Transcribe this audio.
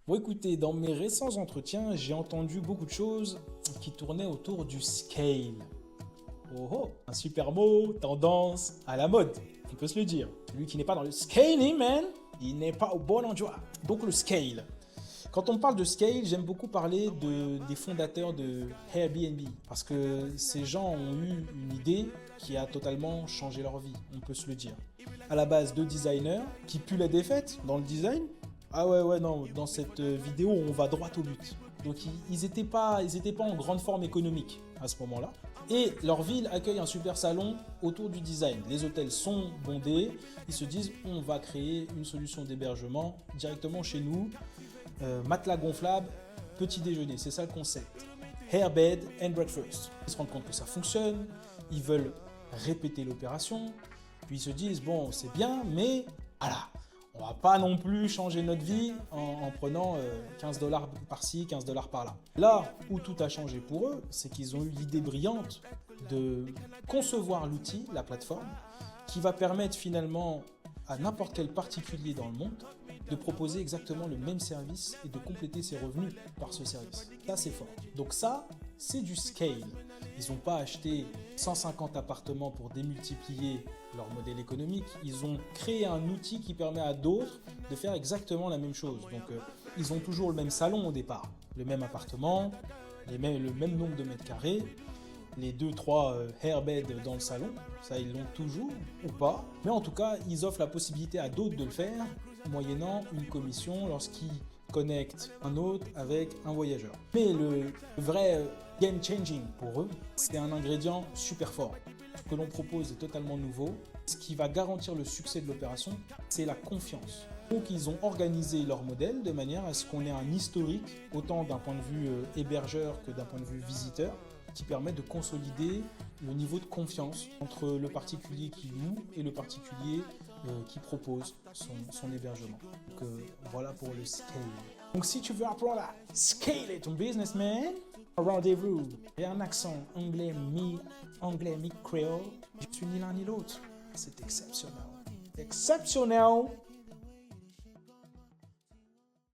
Bon, écoutez, dans mes récents entretiens, j'ai entendu beaucoup de choses qui tournaient autour du scale. Oh oh, un super mot, tendance, à la mode, on peut se le dire. Celui qui n'est pas dans le scaling, man, il n'est pas au bon endroit. Donc le scale. Quand on parle de scale, j'aime beaucoup parler des fondateurs de Airbnb parce que ces gens ont eu une idée qui a totalement changé leur vie, on peut se le dire. À la base, deux designers qui puent la défaite dans le design. Ah ouais, non, dans cette vidéo, on va droit au but. Donc ils n'étaient pas en grande forme économique à ce moment-là. Et leur ville accueille un super salon autour du design. Les hôtels sont bondés. Ils se disent, on va créer une solution d'hébergement directement chez nous. Matelas gonflable, petit déjeuner, c'est ça le concept. Airbed and breakfast. Ils se rendent compte que ça fonctionne. Ils veulent répéter l'opération. Puis ils se disent, bon, c'est bien, mais voilà. On va pas non plus changer notre vie en prenant 15 dollars par-ci, 15 dollars par-là. Là où tout a changé pour eux, c'est qu'ils ont eu l'idée brillante de concevoir l'outil, la plateforme, qui va permettre finalement à n'importe quel particulier dans le monde de proposer exactement le même service et de compléter ses revenus par ce service. Ça, c'est fort. Donc ça, c'est du scale. Ils n'ont pas acheté 150 appartements pour démultiplier leur modèle économique. Ils ont créé un outil qui permet à d'autres de faire exactement la même chose. Donc, ils ont toujours le même salon au départ, le même appartement, le même nombre de mètres carrés, les 2-3 airbeds dans le salon. Ça, ils l'ont toujours ou pas. Mais en tout cas, ils offrent la possibilité à d'autres de le faire moyennant une commission lorsqu'ils connectent un hôte avec un voyageur. Mais le vrai game changing pour eux, c'est un ingrédient super fort. Ce que l'on propose est totalement nouveau. Ce qui va garantir le succès de l'opération, c'est la confiance. Donc ils ont organisé leur modèle de manière à ce qu'on ait un historique, autant d'un point de vue hébergeur que d'un point de vue visiteur, qui permet de consolider le niveau de confiance entre le particulier qui loue et le particulier qui propose son hébergement. Donc voilà pour le scale. Donc si tu veux apprendre à scaler ton business, man, rendez-vous. J'ai un accent anglais mi-créole. Je suis ni l'un ni l'autre. C'est exceptionnel. Exceptionnel!